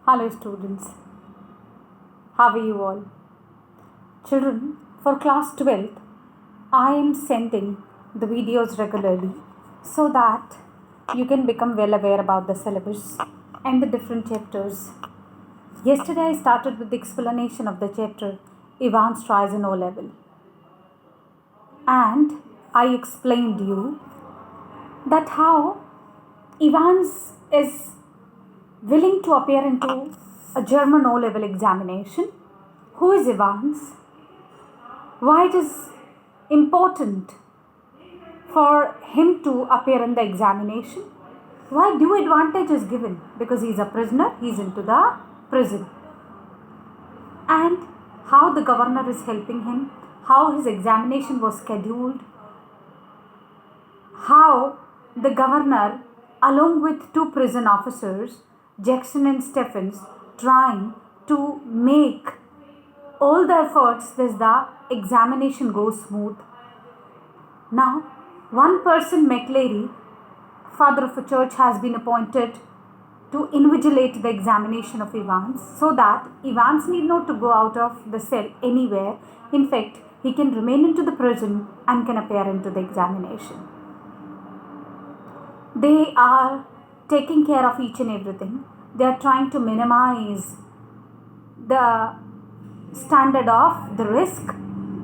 Hello students, how are you all? Children, for class 12th, I am sending the videos regularly so that you can become well aware about the syllabus and the different chapters. Yesterday I started with the explanation of the chapter Ivan Streisand O level, and I explained you that how Evans is willing to appear into a German O level examination. Who is Evans? Why it is important for him to appear in the examination? Why due advantage is given? Because he is a prisoner, he is into the prison. And how the governor is helping him, how his examination was scheduled, how the governor, along with two prison officers, Jackson and Stephens, trying to make all the efforts that the examination goes smooth. Now, one person, McLeary, father of a church, has been appointed to invigilate the examination of Evans so that Evans need not to go out of the cell anywhere. In fact, he can remain into the prison and can appear into the examination. They are taking care of each and everything. They are trying to minimize the standard of the risk.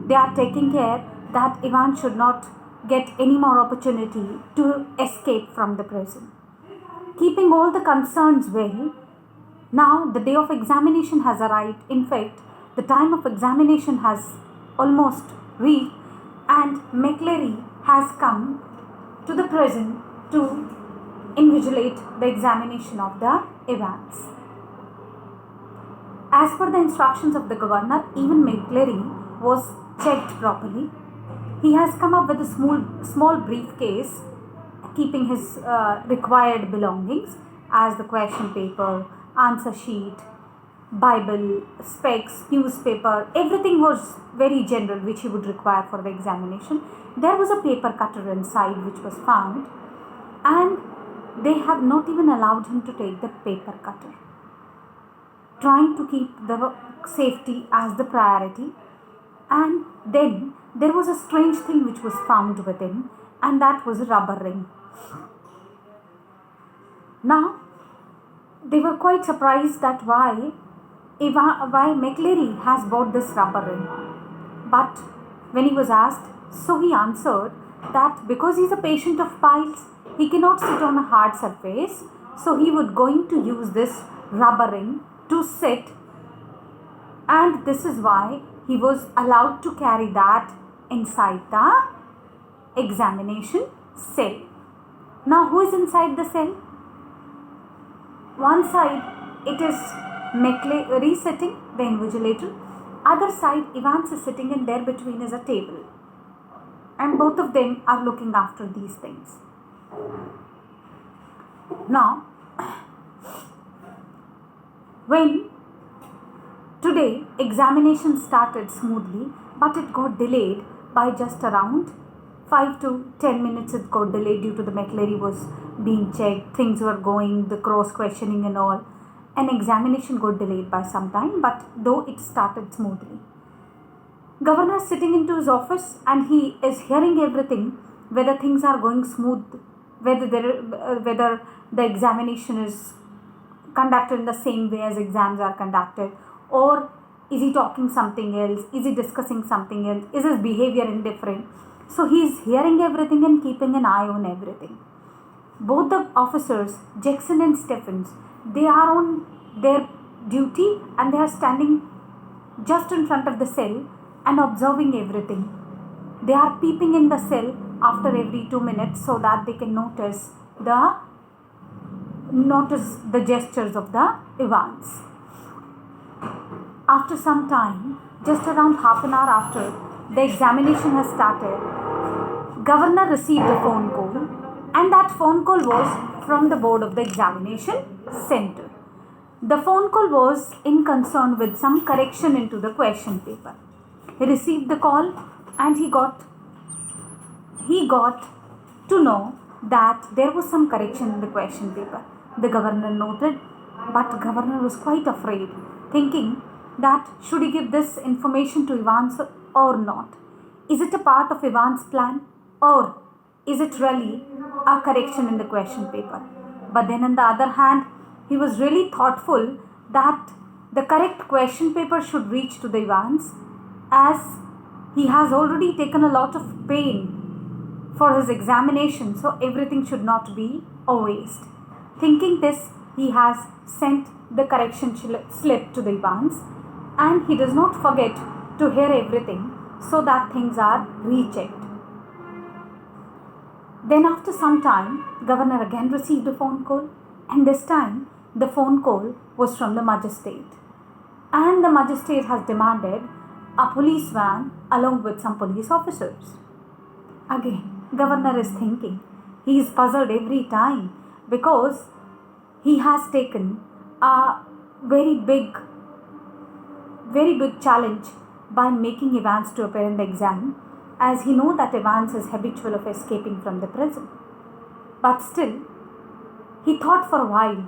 They are taking care that Ivan should not get any more opportunity to escape from the prison. Keeping all the concerns well, now the day of examination has arrived. In fact, the time of examination has almost reached, and McLeary has come to the prison to invigilate the examination of the Evans. As per the instructions of the governor, even McLeary was checked properly. He has come up with a small briefcase keeping his required belongings as the question paper, answer sheet, Bible, specs, newspaper. Everything was very general which he would require for the examination. There was a paper cutter inside which was found, and they have not even allowed him to take the paper cutter, trying to keep the safety as the priority. And then there was a strange thing which was found with him, and that was a rubber ring. Now, they were quite surprised that why McLeary has bought this rubber ring. But when he was asked, so he answered that because he is a patient of piles, he cannot sit on a hard surface, so he would going to use this rubber ring to sit, and this is why he was allowed to carry that inside the examination cell. Now, who is inside the cell? One side it is McLeary sitting, the invigilator. Other side Evans is sitting, and there between is a table. And both of them are looking after these things. Now, when today examination started smoothly, but it got delayed by just around 5 to 10 minutes. It got delayed due to the McLeary was being checked, things were going, the cross questioning and all. An examination got delayed by some time, but though it started smoothly. Governor is sitting into his office and he is hearing everything, whether things are going smooth, whether the examination is conducted in the same way as exams are conducted, or is he talking something else, is he discussing something else, is his behavior indifferent. So he is hearing everything and keeping an eye on everything. Both the officers, Jackson and Stephens, they are on their duty and they are standing just in front of the cell and observing everything. They are peeping in the cell after every 2 minutes so that they can notice the gestures of the Evans. After some time, just around half an hour after the examination has started, governor received a phone call, and that phone call was from the board of the examination center. The phone call was in concern with some correction into the question paper. He received the call and he got to know that there was some correction in the question paper. The governor noted But Governor was quite afraid, thinking that should he give this information to Evans or not? Is it a part of Evans' plan, or is it really a correction in the question paper? But then on the other hand, he was really thoughtful that the correct question paper should reach to the Evans, as he has already taken a lot of pain for his examination, so everything should not be a waste. Thinking this, he has sent the correction slip to the Evans, and he does not forget to hear everything so that things are rechecked. Then after some time, Governor again received a phone call, and this time the phone call was from the magistrate. And the magistrate has demanded a police van along with some police officers. Again, Governor is thinking. He is puzzled every time because he has taken a very big challenge by making Evans to appear in the exam, as he knows that Evans is habitual of escaping from the prison. But still, he thought for a while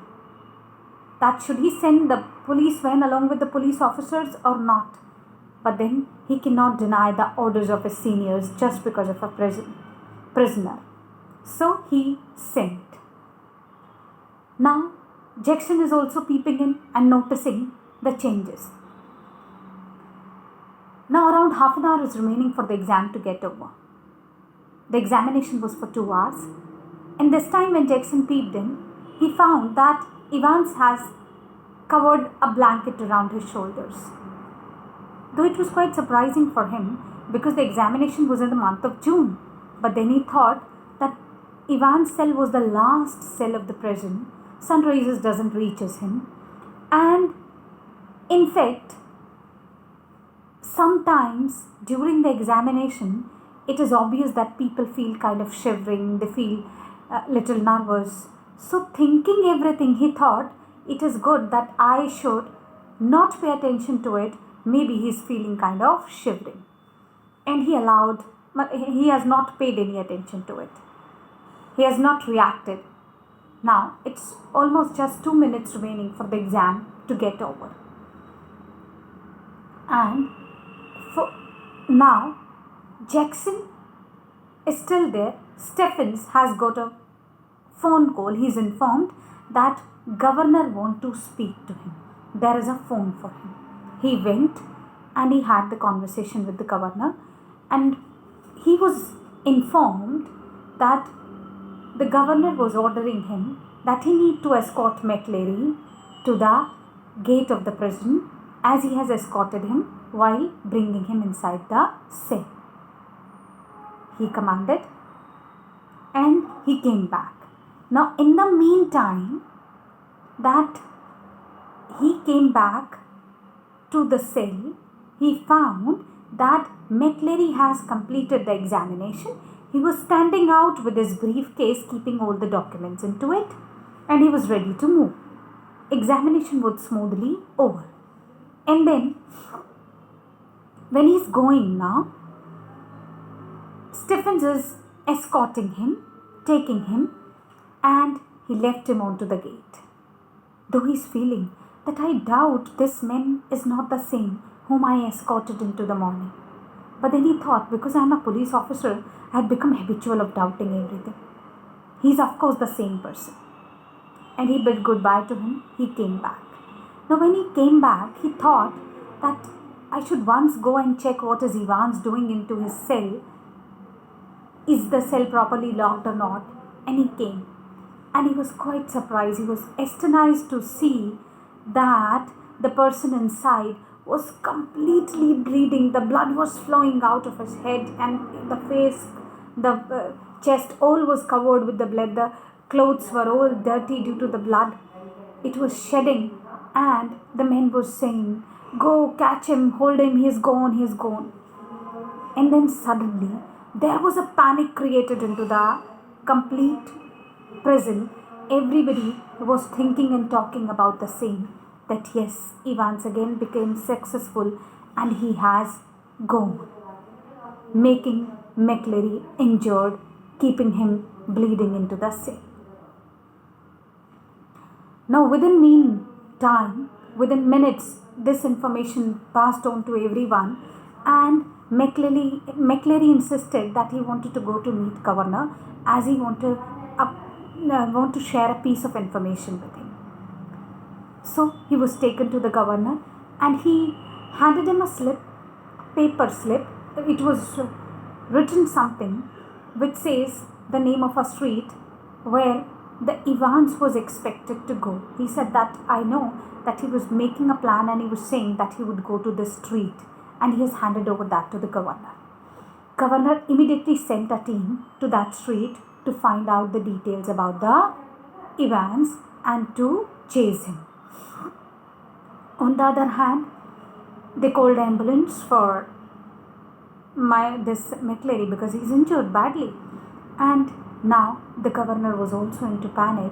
that should he send the police van along with the police officers or not. But then he cannot deny the orders of his seniors just because of a prisoner. So he sent. Now Jackson is also peeping in and noticing the changes. Now around half an hour is remaining for the exam to get over. The examination was for 2 hours, and this time when Jackson peeped in, he found that Evans has covered a blanket around his shoulders. Though it was quite surprising for him because the examination was in the month of June, but then he thought that Evans' cell was the last cell of the prison. Sunrises doesn't reaches him, and in fact, sometimes during the examination, it is obvious that people feel kind of shivering, they feel little nervous. So thinking everything, he thought it is good that I should not pay attention to it. Maybe he's feeling kind of shivering. And he has not paid any attention to it. He has not reacted. Now it's almost just 2 minutes remaining for the exam to get over. And now Jackson is still there. Stephens has got a phone call. He's informed that Governor wants to speak to him. There is a phone for him. He went and he had the conversation with the Governor, and he was informed that the Governor was ordering him that he need to escort McLeary to the gate of the prison, as he has escorted him while bringing him inside the cell. He commanded, and he came back. Now in the meantime that he came back to the cell, he found that McLeary has completed the examination. He was standing out with his briefcase, keeping all the documents into it, and he was ready to move. Examination was smoothly over. And then, when he's going now, Stephens is escorting him, taking him, and he left him onto the gate. Though he's feeling that I doubt this man is not the same whom I escorted into the morning. But then he thought, because I am a police officer, I had become habitual of doubting everything. He's of course the same person. And he bid goodbye to him. He came back. Now when he came back, he thought that I should once go and check what is Evans doing into his cell. Is the cell properly locked or not? And he came. And he was quite surprised. He was astonished to see that the person inside was completely bleeding. The blood was flowing out of his head, and the face, the chest, all was covered with the blood. The clothes were all dirty due to the blood. It was shedding, and the man was saying, "Go catch him, hold him, he's gone, he's gone." And then suddenly there was a panic created into the complete prison. Everybody was thinking and talking about the same, that yes, Evans again became successful and he has gone, making McLeary injured, keeping him bleeding into the cell. Now, within meantime, within minutes, this information passed on to everyone, and McCleary insisted that he wanted to go to meet governor, as he want to share a piece of information with him. So he was taken to the governor, and he handed him a paper slip. It was written something which says the name of a street where the Evans was expected to go. He said that I know that he was making a plan, and he was saying that he would go to this street, and he has handed over that to the governor. Governor immediately sent a team to that street to find out the details about the Evans and to chase him. On the other hand, they called ambulance for this McCleary because he's injured badly. And now the governor was also into panic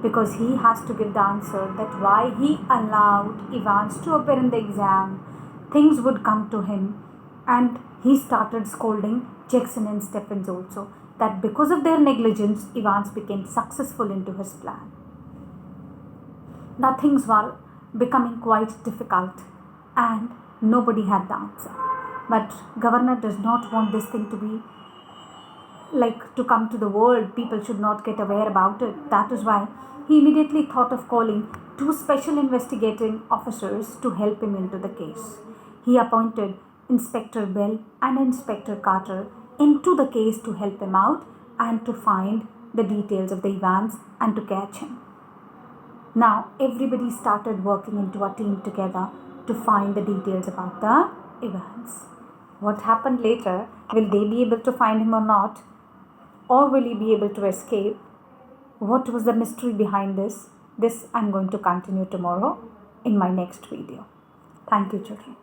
because he has to give the answer that why he allowed Evans to appear in the exam. Things would come to him, and he started scolding Jackson and Stephens also, that because of their negligence, Evans became successful into his plan. Now things were becoming quite difficult, and nobody had the answer. But governor does not want this thing to be to come to the world. People should not get aware about it. That is why he immediately thought of calling 2 special investigating officers to help him into the case. He appointed Inspector Bell and Inspector Carter into the case to help him out and to find the details of the Evans and to catch him. Now everybody started working into a team together to find the details about the Evans. What happened later? Will they be able to find him or not? Or will he be able to escape? What was the mystery behind this? This I'm going to continue tomorrow in my next video. Thank you, children.